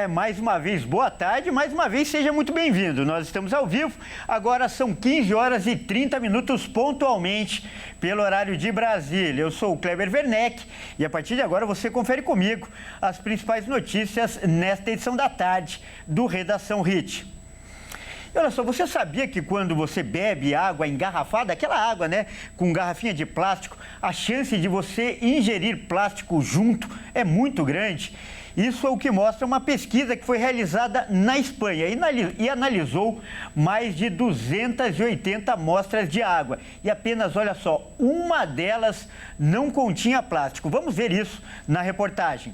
Mais uma vez, boa tarde, mais uma vez seja muito bem-vindo. Nós estamos ao vivo, agora são 15 horas e 30 minutos pontualmente pelo horário de Brasília. Eu sou o Kleber Werneck e a partir de agora você confere comigo as principais notícias nesta edição da tarde do Redação Hit. E olha só, você sabia que quando você bebe água engarrafada, aquela água, com garrafinha de plástico, a chance de você ingerir plástico junto é muito grande? Isso é o que mostra uma pesquisa que foi realizada na Espanha e analisou mais de 280 amostras de água. E apenas, olha só, uma delas não continha plástico. Vamos ver isso na reportagem.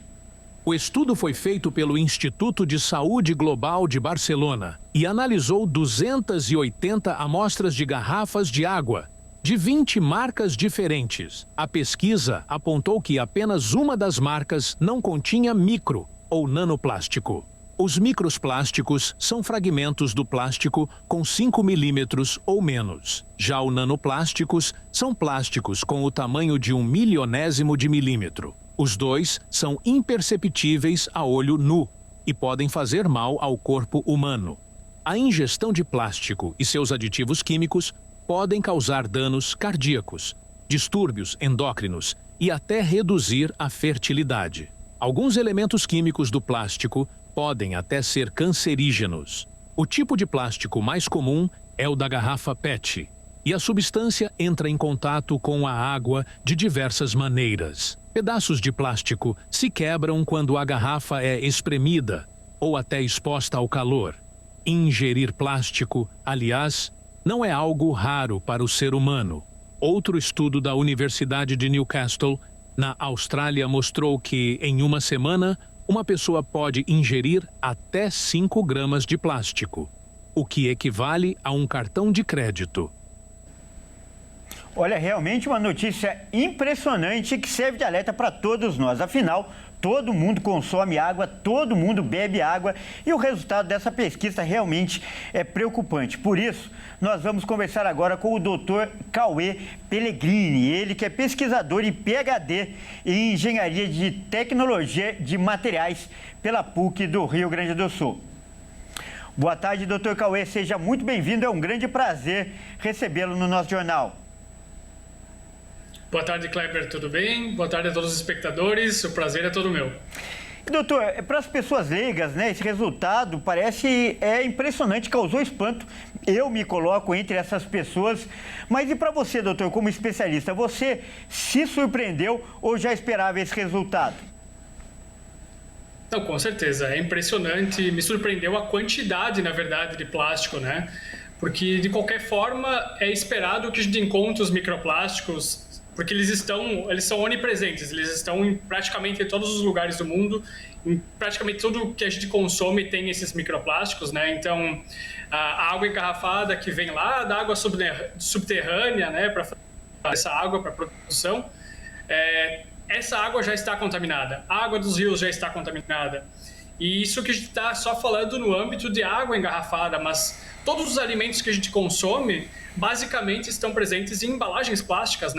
O estudo foi feito pelo Instituto de Saúde Global de Barcelona e analisou 280 amostras de garrafas de água de 20 marcas diferentes. A pesquisa apontou que apenas uma das marcas não continha micro ou nanoplástico. Os microplásticos são fragmentos do plástico com 5 milímetros ou menos. Já os nanoplásticos são plásticos com o tamanho de 1/1000º de milímetro. Os dois são imperceptíveis a olho nu e podem fazer mal ao corpo humano. A ingestão de plástico e seus aditivos químicos podem causar danos cardíacos, distúrbios endócrinos e até reduzir a fertilidade. Alguns elementos químicos do plástico podem até ser cancerígenos. O tipo de plástico mais comum é o da garrafa PET, e a substância entra em contato com a água de diversas maneiras. Pedaços de plástico se quebram quando a garrafa é espremida ou até exposta ao calor. Ingerir plástico, aliás, não é algo raro para o ser humano. Outro estudo da Universidade de Newcastle, na Austrália, mostrou que, em uma semana, uma pessoa pode ingerir até 5 gramas de plástico, o que equivale a um cartão de crédito. Olha, realmente uma notícia impressionante que serve de alerta para todos nós. Afinal, todo mundo consome água, todo mundo bebe água e o resultado dessa pesquisa realmente é preocupante. Por isso, nós vamos conversar agora com o Dr. Cauê Pellegrini, ele que é pesquisador e PhD em Engenharia de Tecnologia de Materiais pela PUC do Rio Grande do Sul. Boa tarde, Dr. Cauê, seja muito bem-vindo, é um grande prazer recebê-lo no nosso jornal. Boa tarde, Kleber, tudo bem? Boa tarde a todos os espectadores, o prazer é todo meu. Doutor, para as pessoas leigas, esse resultado parece impressionante, causou espanto. Eu me coloco entre essas pessoas. Mas e para você, doutor, como especialista, você se surpreendeu ou já esperava esse resultado? Não, com certeza, é impressionante. Me surpreendeu a quantidade, na verdade, de plástico, Porque, de qualquer forma, é esperado que a gente encontre os microplásticos, porque eles são onipresentes, eles estão em praticamente todos os lugares do mundo, em praticamente tudo que a gente consome tem esses microplásticos, Então, a água engarrafada que vem lá da água subterrânea, para fazer essa água para produção, essa água já está contaminada, a água dos rios já está contaminada. E isso que a gente está só falando no âmbito de água engarrafada, mas todos os alimentos que a gente consome, basicamente, estão presentes em embalagens plásticas,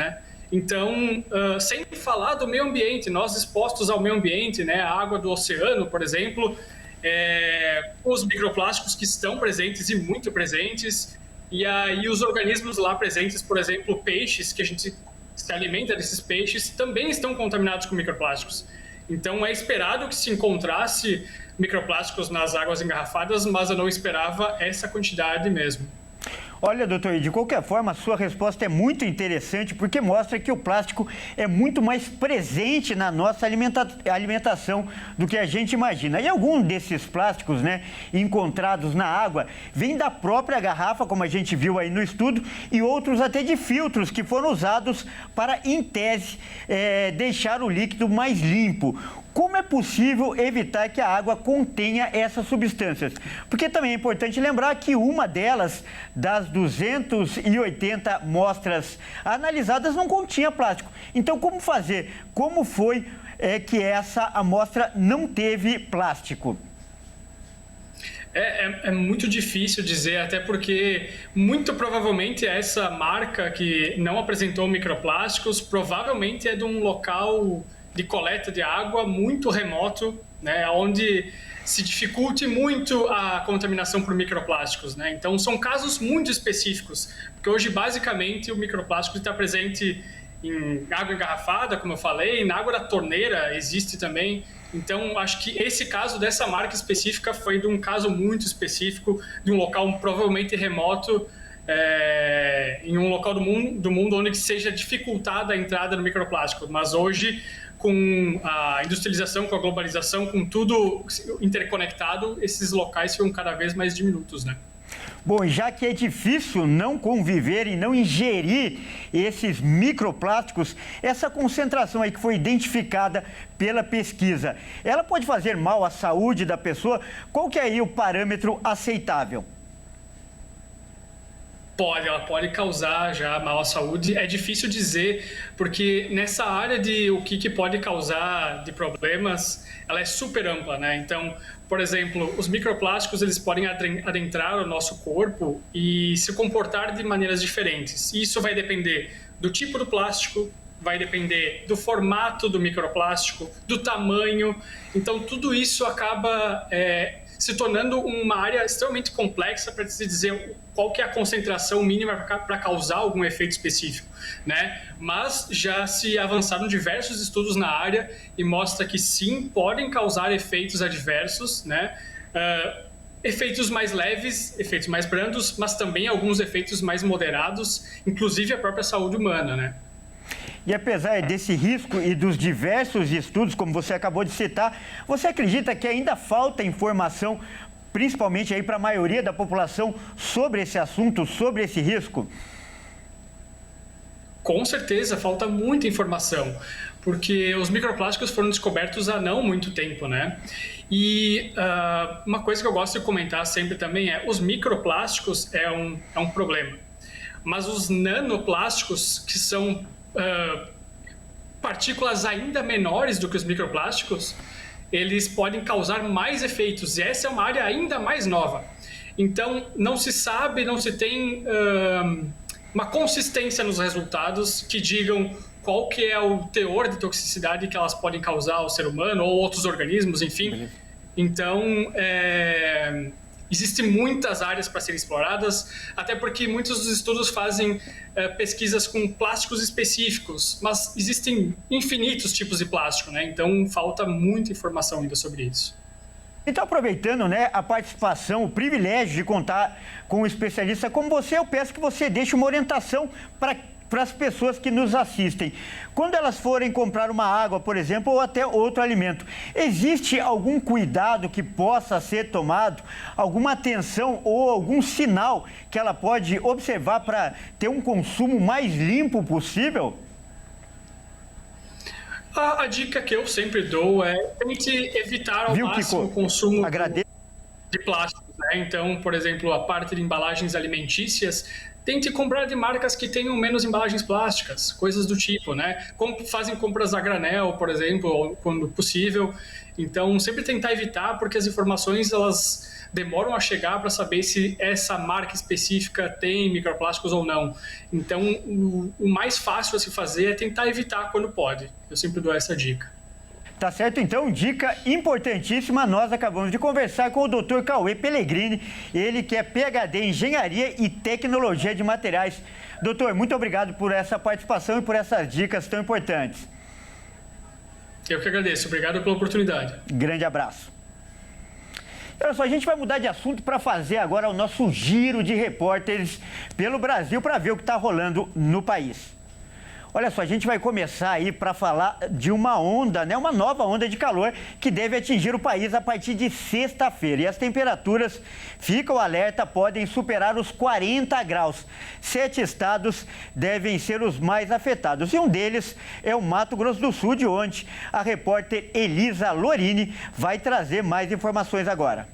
Então, sem falar do meio ambiente, nós expostos ao meio ambiente, a água do oceano, por exemplo, os microplásticos que estão presentes e muito presentes, e aí os organismos lá presentes, por exemplo, peixes, que a gente se alimenta desses peixes, também estão contaminados com microplásticos. Então, é esperado que se encontrasse microplásticos nas águas engarrafadas, mas eu não esperava essa quantidade mesmo. Olha, doutor, e de qualquer forma, a sua resposta é muito interessante porque mostra que o plástico é muito mais presente na nossa alimentação do que a gente imagina. E algum desses plásticos, encontrados na água, vem da própria garrafa, como a gente viu aí no estudo, e outros até de filtros que foram usados para, em tese, deixar o líquido mais limpo. Como é possível evitar que a água contenha essas substâncias? Porque também é importante lembrar que uma delas, das 280 amostras analisadas, não continha plástico. Então, como fazer? Como foi que essa amostra não teve plástico? É muito difícil dizer, até porque muito provavelmente essa marca que não apresentou microplásticos provavelmente é de um local de coleta de água muito remoto, né, onde se dificulte muito a contaminação por microplásticos, né? Então, são casos muito específicos, porque hoje, basicamente, o microplástico está presente em água engarrafada, como eu falei, na água da torneira existe também. Então, acho que esse caso dessa marca específica foi de um caso muito específico, de um local provavelmente remoto, em um local do mundo onde seja dificultada a entrada no microplástico. Mas hoje, com a industrialização, com a globalização, com tudo interconectado, esses locais ficam cada vez mais diminutos, né? Bom, já que é difícil não conviver e não ingerir esses microplásticos, essa concentração aí que foi identificada pela pesquisa, ela pode fazer mal à saúde da pessoa? Qual que é aí o parâmetro aceitável? Ela pode causar já mal à saúde. É difícil dizer, porque nessa área de o que pode causar de problemas, ela é super ampla, né? Então, por exemplo, os microplásticos, eles podem adentrar o nosso corpo e se comportar de maneiras diferentes. Isso vai depender do tipo do plástico, vai depender do formato do microplástico, do tamanho. Então, tudo isso acaba se tornando uma área extremamente complexa para se dizer qual que é a concentração mínima para causar algum efeito específico, né? Mas já se avançaram diversos estudos na área e mostra que sim, podem causar efeitos adversos, né? Efeitos mais leves, efeitos mais brandos, mas também alguns efeitos mais moderados, inclusive a própria saúde humana, né? E apesar desse risco e dos diversos estudos, como você acabou de citar, você acredita que ainda falta informação, principalmente aí para a maioria da população, sobre esse assunto, sobre esse risco? Com certeza, falta muita informação, porque os microplásticos foram descobertos há não muito tempo, né? E uma coisa que eu gosto de comentar sempre também os microplásticos é um problema, mas os nanoplásticos, que são partículas ainda menores do que os microplásticos, eles podem causar mais efeitos, e essa é uma área ainda mais nova. Então, não se sabe, não se tem uma consistência nos resultados que digam qual que é o teor de toxicidade que elas podem causar ao ser humano ou outros organismos, enfim. Então, existem muitas áreas para serem exploradas, até porque muitos dos estudos fazem pesquisas com plásticos específicos, mas existem infinitos tipos de plástico, né? Então falta muita informação ainda sobre isso. Então, aproveitando, né, a participação, o privilégio de contar com um especialista como você, eu peço que você deixe uma orientação para as pessoas que nos assistem. Quando elas forem comprar uma água, por exemplo, ou até outro alimento, existe algum cuidado que possa ser tomado, alguma atenção ou algum sinal que ela pode observar para ter um consumo mais limpo possível? A dica que eu sempre dou é tente evitar ao máximo o consumo de plásticos, né? Então, por exemplo, a parte de embalagens alimentícias, tente comprar de marcas que tenham menos embalagens plásticas, coisas do tipo, né? Fazem compras a granel, por exemplo, quando possível. Então, sempre tentar evitar, porque as informações, elas demoram a chegar para saber se essa marca específica tem microplásticos ou não. Então, o mais fácil a se fazer é tentar evitar quando pode. Eu sempre dou essa dica. Tá certo, então, dica importantíssima. Nós acabamos de conversar com o Dr. Cauê Pellegrini, ele que é PhD em Engenharia e Tecnologia de Materiais. Doutor, muito obrigado por essa participação e por essas dicas tão importantes. Eu que agradeço. Obrigado pela oportunidade. Grande abraço. Olha só, a gente vai mudar de assunto para fazer agora o nosso giro de repórteres pelo Brasil para ver o que está rolando no país. Olha só, a gente vai começar aí para falar de uma onda, né? Uma nova onda de calor que deve atingir o país a partir de sexta-feira. E as temperaturas, fica o alerta, podem superar os 40 graus. 7 estados devem ser os mais afetados. E um deles é o Mato Grosso do Sul, de onde a repórter Elisa Lorini vai trazer mais informações agora.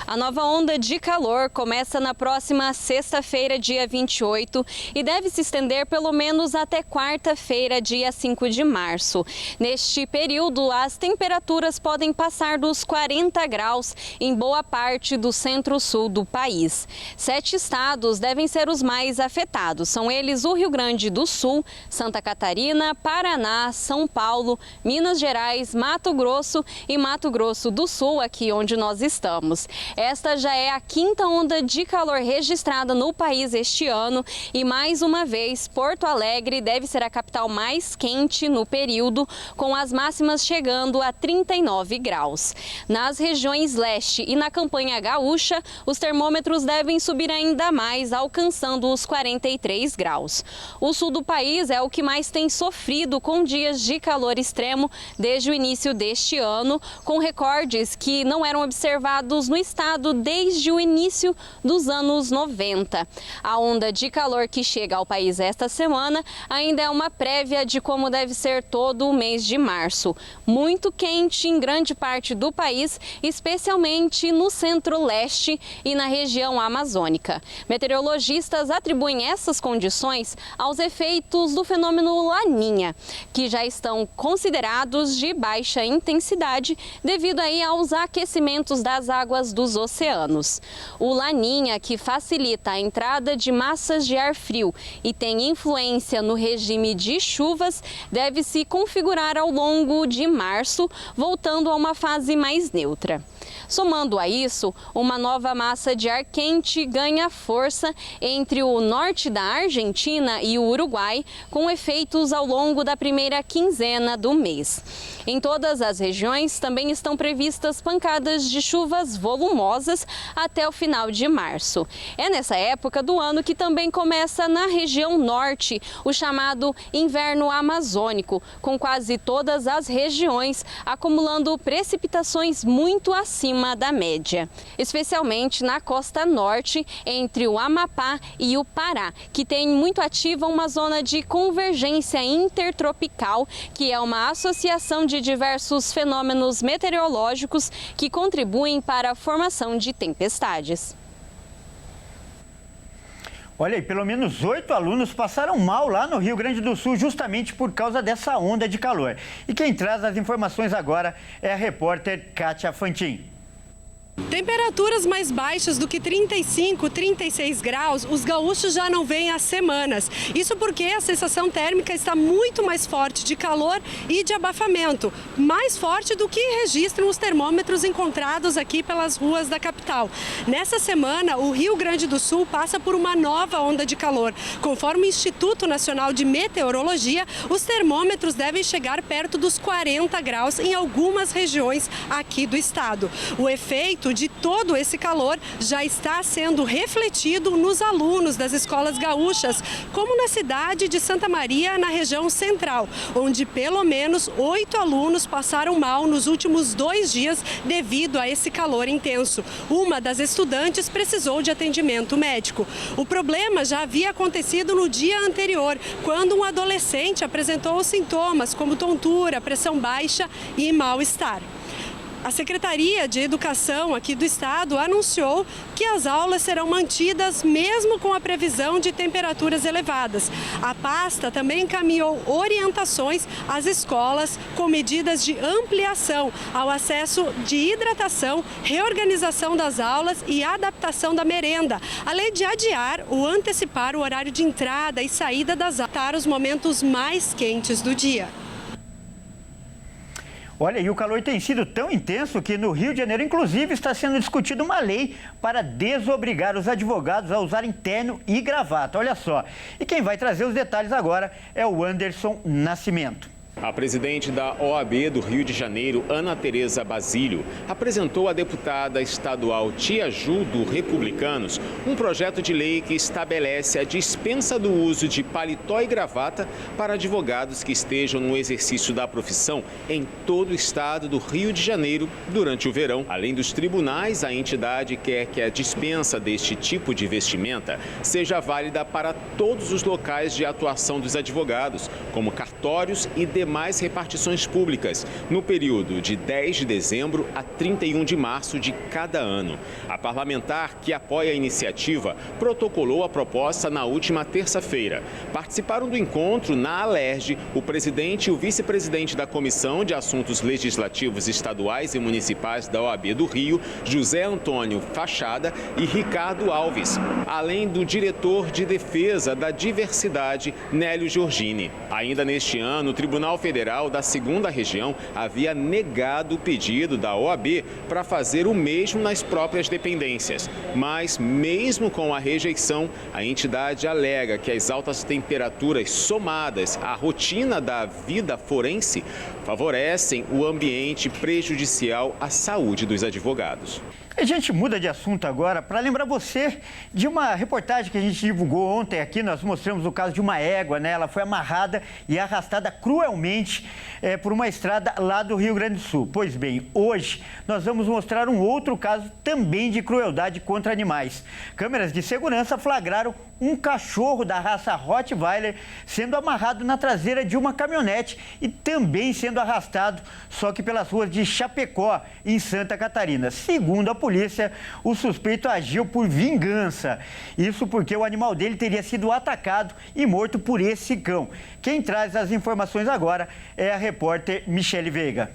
A nova onda de calor começa na próxima sexta-feira, dia 28, e deve se estender pelo menos até quarta-feira, dia 5 de março. Neste período, as temperaturas podem passar dos 40 graus em boa parte do centro-sul do país. 7 estados devem ser os mais afetados. São eles o Rio Grande do Sul, Santa Catarina, Paraná, São Paulo, Minas Gerais, Mato Grosso e Mato Grosso do Sul, aqui onde nós estamos. Esta já é a 5ª onda de calor registrada no país este ano e, mais uma vez, Porto Alegre deve ser a capital mais quente no período, com as máximas chegando a 39 graus. Nas regiões leste e na campanha gaúcha, os termômetros devem subir ainda mais, alcançando os 43 graus. O sul do país é o que mais tem sofrido com dias de calor extremo desde o início deste ano, com recordes que não eram observados no estado desde o início dos anos 90. A onda de calor que chega ao país esta semana ainda é uma prévia de como deve ser todo o mês de março. Muito quente em grande parte do país, especialmente no centro-leste e na região amazônica. Meteorologistas atribuem essas condições aos efeitos do fenômeno Laninha, que já estão considerados de baixa intensidade devido aí aos aquecimentos das águas dos oceanos. O Laninha, que facilita a entrada de massas de ar frio e tem influência no regime de chuvas, deve se configurar ao longo de março, voltando a uma fase mais neutra. Somando a isso, uma nova massa de ar quente ganha força entre o norte da Argentina e o Uruguai, com efeitos ao longo da primeira quinzena do mês. Em todas as regiões também estão previstas pancadas de chuvas volumosas até o final de março. É nessa época do ano que também começa na região norte o chamado inverno amazônico, com quase todas as regiões acumulando precipitações muito acima da média, especialmente na costa norte, entre o Amapá e o Pará, que tem muito ativa uma zona de convergência intertropical, que é uma associação de diversos fenômenos meteorológicos que contribuem para a formação de tempestades. Olha aí, pelo menos 8 alunos passaram mal lá no Rio Grande do Sul justamente por causa dessa onda de calor. E quem traz as informações agora é a repórter Kátia Fantin. Temperaturas mais baixas do que 35, 36 graus, os gaúchos já não veem há semanas. Isso porque a sensação térmica está muito mais forte de calor e de abafamento, mais forte do que registram os termômetros encontrados aqui pelas ruas da capital. Nessa semana, o Rio Grande do Sul passa por uma nova onda de calor. Conforme o Instituto Nacional de Meteorologia, os termômetros devem chegar perto dos 40 graus em algumas regiões aqui do estado. O efeito de todo esse calor já está sendo refletido nos alunos das escolas gaúchas, como na cidade de Santa Maria, na região central, onde pelo menos 8 alunos passaram mal nos últimos 2 dias devido a esse calor intenso. Uma das estudantes precisou de atendimento médico. O problema já havia acontecido no dia anterior, quando um adolescente apresentou sintomas como tontura, pressão baixa e mal-estar. A Secretaria de Educação aqui do estado anunciou que as aulas serão mantidas mesmo com a previsão de temperaturas elevadas. A pasta também encaminhou orientações às escolas com medidas de ampliação ao acesso de hidratação, reorganização das aulas e adaptação da merenda, além de adiar ou antecipar o horário de entrada e saída das aulas para os momentos mais quentes do dia. Olha, e o calor tem sido tão intenso que no Rio de Janeiro, inclusive, está sendo discutida uma lei para desobrigar os advogados a usarem terno e gravata. Olha só. E quem vai trazer os detalhes agora é o Anderson Nascimento. A presidente da OAB do Rio de Janeiro, Ana Tereza Basílio, apresentou à deputada estadual Tia Ju, do Republicanos, um projeto de lei que estabelece a dispensa do uso de paletó e gravata para advogados que estejam no exercício da profissão em todo o estado do Rio de Janeiro durante o verão. Além dos tribunais, a entidade quer que a dispensa deste tipo de vestimenta seja válida para todos os locais de atuação dos advogados, como cartórios e demais demais repartições públicas, no período de 10 de dezembro a 31 de março de cada ano. A parlamentar que apoia a iniciativa protocolou a proposta na última terça-feira. Participaram do encontro na Alerj o presidente e o vice-presidente da Comissão de Assuntos Legislativos Estaduais e Municipais da OAB do Rio, José Antônio Fachada, e Ricardo Alves, além do diretor de Defesa da Diversidade, Nélio Giorgini. Ainda neste ano, o Tribunal Federal da 2ª Região havia negado o pedido da OAB para fazer o mesmo nas próprias dependências. Mas, mesmo com a rejeição, a entidade alega que as altas temperaturas somadas à rotina da vida forense favorecem o ambiente prejudicial à saúde dos advogados. A gente muda de assunto agora para lembrar você de uma reportagem que a gente divulgou ontem aqui. Nós mostramos o caso de uma égua, né? Ela foi amarrada e arrastada cruelmente por uma estrada lá do Rio Grande do Sul. Pois bem, hoje nós vamos mostrar um outro caso também de crueldade contra animais. Câmeras de segurança flagraram um cachorro da raça Rottweiler sendo amarrado na traseira de uma caminhonete e também sendo arrastado, só que pelas ruas de Chapecó, em Santa Catarina. Segundo a polícia, o suspeito agiu por vingança. Isso porque o animal dele teria sido atacado e morto por esse cão. Quem traz as informações agora é a repórter Michele Veiga.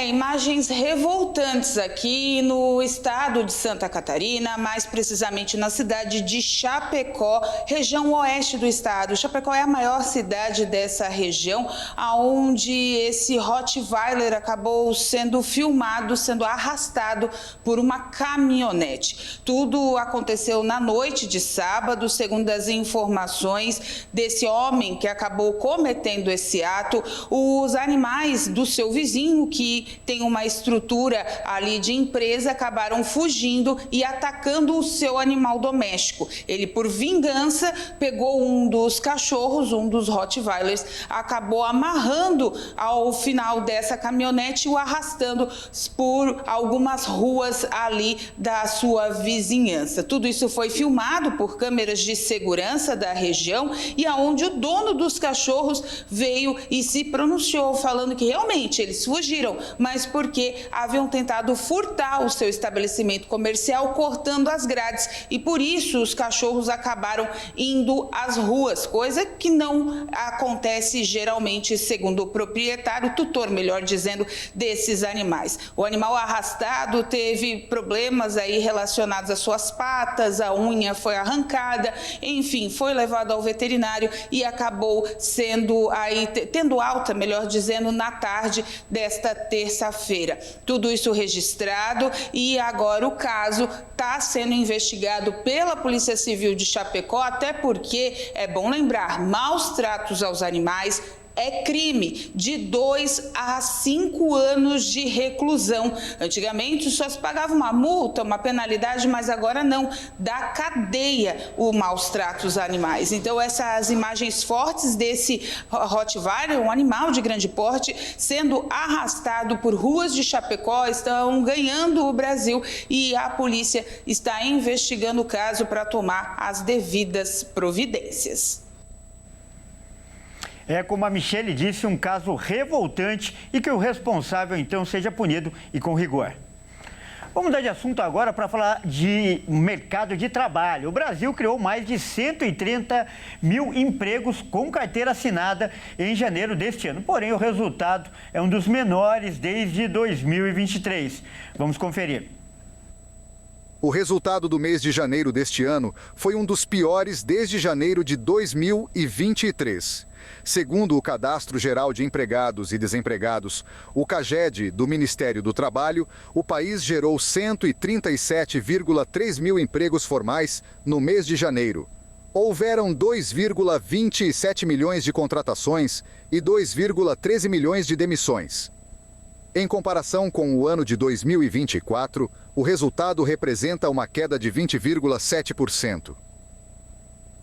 Imagens revoltantes aqui no estado de Santa Catarina, mais precisamente na cidade de Chapecó, região oeste do estado. Chapecó é a maior cidade dessa região, onde esse Rottweiler acabou sendo filmado, sendo arrastado por uma caminhonete. Tudo aconteceu na noite de sábado, segundo as informações desse homem que acabou cometendo esse ato. Os animais do seu vizinho, que tem uma estrutura ali de empresa, acabaram fugindo e atacando o seu animal doméstico. Ele, por vingança, pegou um dos cachorros, um dos Rottweilers, acabou amarrando ao final dessa caminhonete e o arrastando por algumas ruas ali da sua vizinhança. Tudo isso foi filmado por câmeras de segurança da região e aonde o dono dos cachorros veio e se pronunciou, falando que realmente eles fugiram, mas porque haviam tentado furtar o seu estabelecimento comercial, cortando as grades, e por isso os cachorros acabaram indo às ruas, coisa que não acontece geralmente, segundo o proprietário, o tutor, melhor dizendo, desses animais. O animal arrastado teve problemas aí relacionados às suas patas, a unha foi arrancada, enfim, foi levado ao veterinário e acabou sendo aí, tendo alta, melhor dizendo, na tarde desta terça-feira. Tudo isso registrado e agora o caso está sendo investigado pela Polícia Civil de Chapecó, até porque, é bom lembrar, maus tratos aos animais é crime de 2 a 5 anos de reclusão. Antigamente só se pagava uma multa, uma penalidade, mas agora não, dá cadeia o maus tratos a animais. Então essas imagens fortes desse Rottweiler, um animal de grande porte, sendo arrastado por ruas de Chapecó, estão ganhando o Brasil e a polícia está investigando o caso para tomar as devidas providências. É, como a Michele disse, um caso revoltante e que o responsável, então, seja punido e com rigor. Vamos mudar de assunto agora para falar de mercado de trabalho. O Brasil criou mais de 130 mil empregos com carteira assinada em janeiro deste ano. Porém, o resultado é um dos menores desde 2023. Vamos conferir. O resultado do mês de janeiro deste ano foi um dos piores desde janeiro de 2023. Segundo o Cadastro Geral de Empregados e Desempregados, o CAGED do Ministério do Trabalho, o país gerou 137,3 mil empregos formais no mês de janeiro. Houveram 2,27 milhões de contratações e 2,13 milhões de demissões. Em comparação com o ano de 2024, o resultado representa uma queda de 20,7%.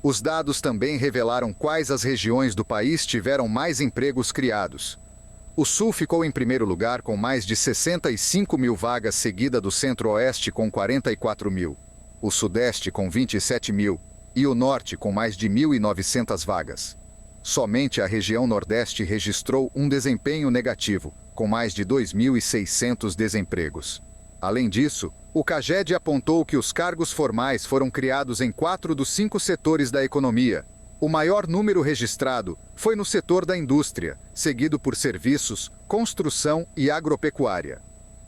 Os dados também revelaram quais as regiões do país tiveram mais empregos criados. O Sul ficou em primeiro lugar com mais de 65 mil vagas, seguida do Centro-Oeste com 44 mil, o Sudeste com 27 mil e o Norte com mais de 1.900 vagas. Somente a região Nordeste registrou um desempenho negativo, com mais de 2.600 desempregos. Além disso, o CAGED apontou que os cargos formais foram criados em 4 dos 5 setores da economia. O maior número registrado foi no setor da indústria, seguido por serviços, construção e agropecuária.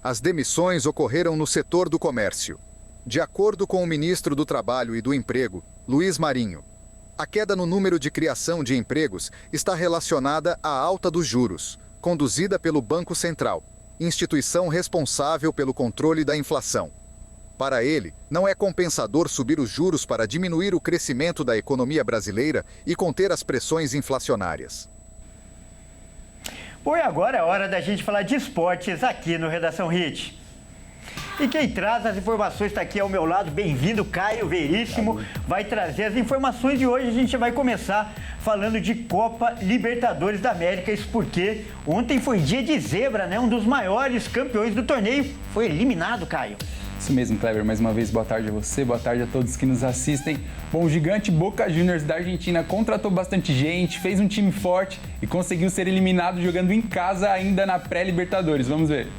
As demissões ocorreram no setor do comércio. De acordo com o ministro do Trabalho e do Emprego, Luiz Marinho, a queda no número de criação de empregos está relacionada à alta dos juros, conduzida pelo Banco Central, instituição responsável pelo controle da inflação. Para ele, não é compensador subir os juros para diminuir o crescimento da economia brasileira e conter as pressões inflacionárias. Bom, e agora é hora da gente falar de esportes aqui no Redação Hit. E quem traz as informações está aqui ao meu lado, bem-vindo, Caio Veríssimo, vai trazer as informações de hoje. A gente vai começar falando de Copa Libertadores da América, isso porque ontem foi dia de zebra, né? Um dos maiores campeões do torneio foi eliminado, Caio. Isso mesmo, Kleber. Mais uma vez, boa tarde a você, boa tarde a todos que nos assistem. Bom, o gigante Boca Juniors da Argentina contratou bastante gente, fez um time forte e conseguiu ser eliminado jogando em casa ainda na pré-Libertadores. Vamos ver.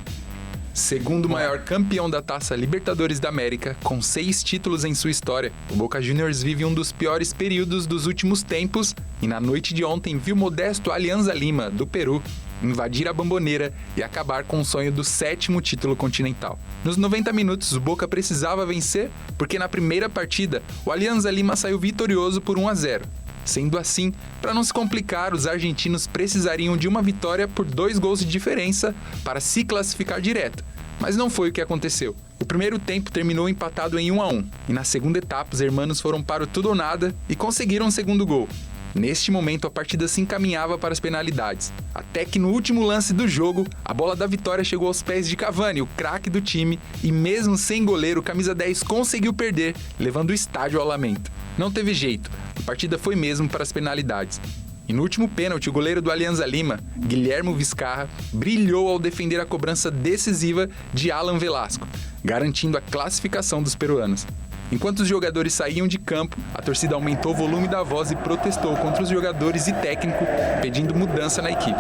Segundo maior campeão da Taça Libertadores da América, com 6 títulos em sua história, o Boca Juniors vive um dos piores períodos dos últimos tempos e na noite de ontem viu o modesto Alianza Lima, do Peru, invadir a Bombonera e acabar com o sonho do 7º título continental. Nos 90 minutos, o Boca precisava vencer, porque na primeira partida, o Alianza Lima saiu vitorioso por 1-0. Sendo assim, para não se complicar, os argentinos precisariam de uma vitória por 2 gols de diferença para se classificar direto. Mas não foi o que aconteceu. O primeiro tempo terminou empatado em 1-1, e na segunda etapa os hermanos foram para o tudo ou nada e conseguiram o segundo gol. Neste momento, a partida se encaminhava para as penalidades. Até que no último lance do jogo, a bola da vitória chegou aos pés de Cavani, o craque do time, e mesmo sem goleiro, o camisa 10 conseguiu perder, levando o estádio ao lamento. Não teve jeito, a partida foi mesmo para as penalidades. E no último pênalti, o goleiro do Alianza Lima, Guilherme Vizcarra, brilhou ao defender a cobrança decisiva de Alan Velasco, garantindo a classificação dos peruanos. Enquanto os jogadores saíam de campo, a torcida aumentou o volume da voz e protestou contra os jogadores e técnico, pedindo mudança na equipe.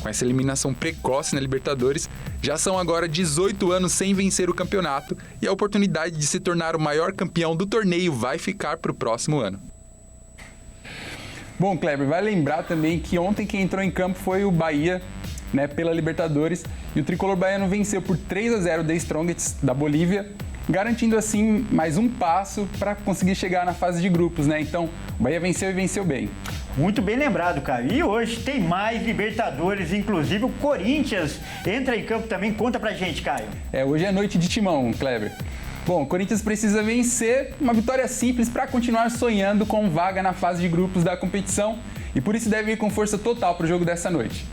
Com essa eliminação precoce na Libertadores, já são agora 18 anos sem vencer o campeonato e a oportunidade de se tornar o maior campeão do torneio vai ficar para o próximo ano. Bom, Kleber, vai lembrar também que ontem quem entrou em campo foi o Bahia, né, pela Libertadores, e o tricolor baiano venceu por 3-0 The Strongest da Bolívia, garantindo assim mais um passo para conseguir chegar na fase de grupos, né? Então, o Bahia venceu e venceu bem. Muito bem lembrado, Caio. E hoje tem mais Libertadores, inclusive o Corinthians entra em campo também. Conta pra gente, Caio. Hoje é noite de timão, Kleber. Bom, o Corinthians precisa vencer uma vitória simples para continuar sonhando com vaga na fase de grupos da competição e por isso deve ir com força total para o jogo dessa noite.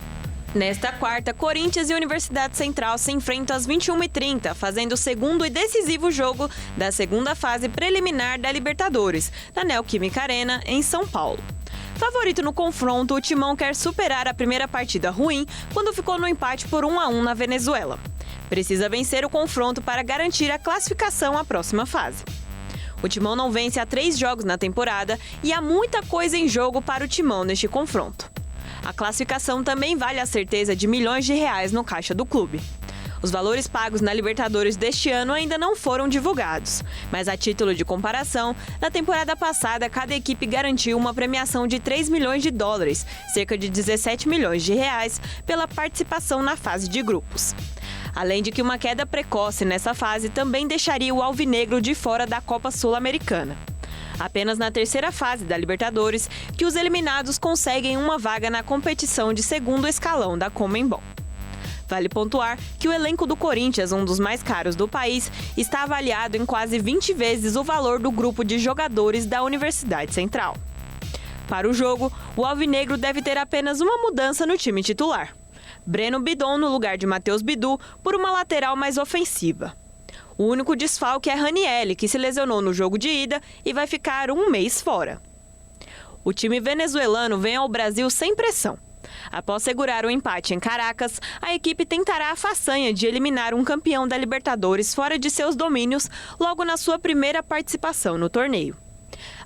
Nesta quarta, Corinthians e Universidade Central se enfrentam às 21h30, fazendo o segundo e decisivo jogo da segunda fase preliminar da Libertadores, na Neoquímica Arena, em São Paulo. Favorito no confronto, o Timão quer superar a primeira partida ruim, quando ficou no empate por 1-1 na Venezuela. Precisa vencer o confronto para garantir a classificação à próxima fase. O Timão não vence há 3 jogos na temporada e há muita coisa em jogo para o Timão neste confronto. A classificação também vale a certeza de milhões de reais no caixa do clube. Os valores pagos na Libertadores deste ano ainda não foram divulgados, mas a título de comparação, na temporada passada cada equipe garantiu uma premiação de 3 milhões de dólares, cerca de 17 milhões de reais, pela participação na fase de grupos. Além de que uma queda precoce nessa fase também deixaria o alvinegro de fora da Copa Sul-Americana. Apenas na terceira fase da Libertadores que os eliminados conseguem uma vaga na competição de segundo escalão da Conmebol. Vale pontuar que o elenco do Corinthians, um dos mais caros do país, está avaliado em quase 20 vezes o valor do grupo de jogadores da Universidade Central. Para o jogo, o alvinegro deve ter apenas uma mudança no time titular. Breno Bidon no lugar de Matheus Bidu por uma lateral mais ofensiva. O único desfalque é Ranielli, que se lesionou no jogo de ida e vai ficar 1 mês fora. O time venezuelano vem ao Brasil sem pressão. Após segurar o empate em Caracas, a equipe tentará a façanha de eliminar um campeão da Libertadores fora de seus domínios logo na sua primeira participação no torneio.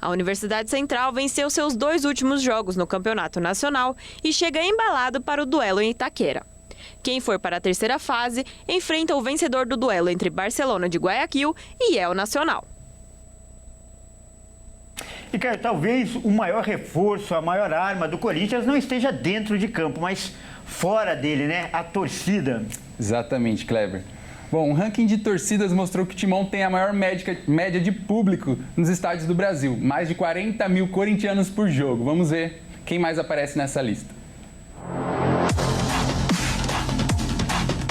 A Universidade Central venceu seus 2 últimos jogos no Campeonato Nacional e chega embalado para o duelo em Itaquera. Quem for para a terceira fase enfrenta o vencedor do duelo entre Barcelona de Guayaquil e El Nacional. E, cara, talvez o maior reforço, a maior arma do Corinthians não esteja dentro de campo, mas fora dele, né? A torcida. Exatamente, Kleber. Bom, um ranking de torcidas mostrou que o Timão tem a maior média de público nos estádios do Brasil. Mais de 40 mil corintianos por jogo. Vamos ver quem mais aparece nessa lista.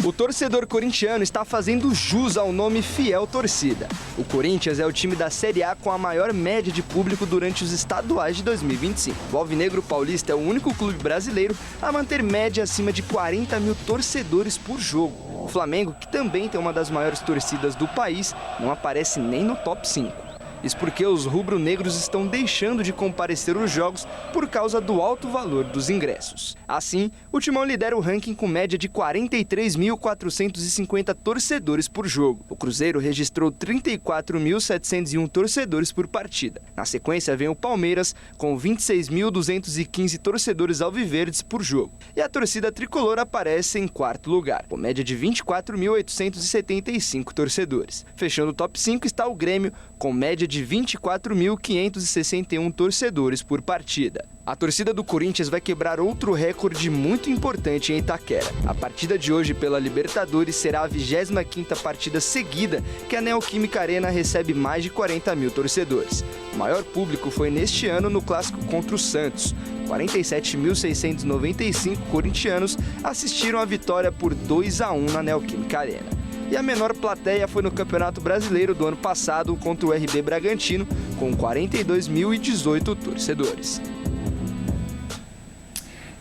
O torcedor corintiano está fazendo jus ao nome Fiel Torcida. O Corinthians é o time da Série A com a maior média de público durante os estaduais de 2025. O Alvinegro Paulista é o único clube brasileiro a manter média acima de 40 mil torcedores por jogo. O Flamengo, que também tem uma das maiores torcidas do país, não aparece nem no top 5. Isso porque os rubro-negros estão deixando de comparecer aos jogos por causa do alto valor dos ingressos. Assim, o Timão lidera o ranking com média de 43.450 torcedores por jogo. O Cruzeiro registrou 34.701 torcedores por partida. Na sequência vem o Palmeiras, com 26.215 torcedores alviverdes por jogo. E a torcida tricolor aparece em quarto lugar, com média de 24.875 torcedores. Fechando o top 5 está o Grêmio, com média de 24.561 torcedores por partida. A torcida do Corinthians vai quebrar outro recorde muito importante em Itaquera. A partida de hoje pela Libertadores será a 25ª partida seguida que a Neoquímica Arena recebe mais de 40 mil torcedores. O maior público foi neste ano no clássico contra o Santos. 47.695 corintianos assistiram à vitória por 2-1 na Neoquímica Arena. E a menor plateia foi no Campeonato Brasileiro do ano passado contra o RB Bragantino, com 42.018 torcedores.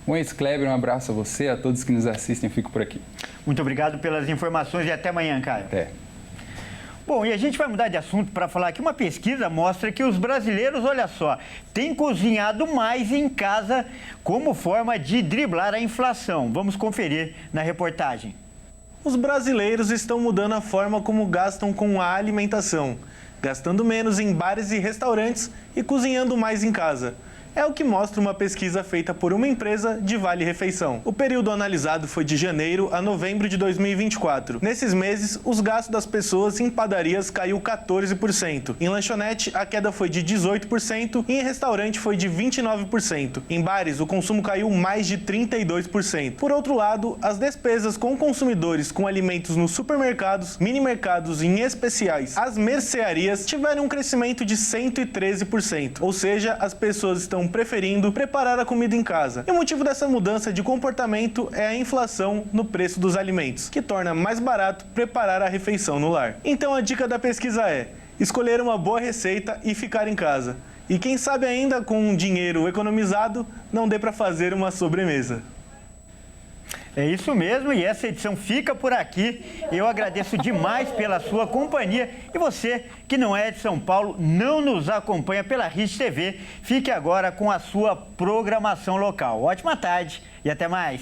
Bom, é isso, Kleber. Um abraço a você, a todos que nos assistem. Eu fico por aqui. Muito obrigado pelas informações e até amanhã, Caio. Até. Bom, e a gente vai mudar de assunto para falar que uma pesquisa mostra que os brasileiros, olha só, têm cozinhado mais em casa como forma de driblar a inflação. Vamos conferir na reportagem. Os brasileiros estão mudando a forma como gastam com a alimentação, gastando menos em bares e restaurantes e cozinhando mais em casa. É o que mostra uma pesquisa feita por uma empresa de vale-refeição. O período analisado foi de janeiro a novembro de 2024. Nesses meses, os gastos das pessoas em padarias caiu 14%. Em lanchonete, a queda foi de 18% e em restaurante foi de 29%. Em bares, o consumo caiu mais de 32%. Por outro lado, as despesas com consumidores com alimentos nos supermercados, mini-mercados e em especiais as mercearias tiveram um crescimento de 113%. Ou seja, as pessoas estão preferindo preparar a comida em casa. E o motivo dessa mudança de comportamento é a inflação no preço dos alimentos, que torna mais barato preparar a refeição no lar. Então a dica da pesquisa é escolher uma boa receita e ficar em casa. E quem sabe ainda com um dinheiro economizado não dê para fazer uma sobremesa. É isso mesmo, e essa edição fica por aqui. Eu agradeço demais pela sua companhia. E você que não é de São Paulo, não nos acompanha pela Rede TV, fique agora com a sua programação local. Ótima tarde e até mais.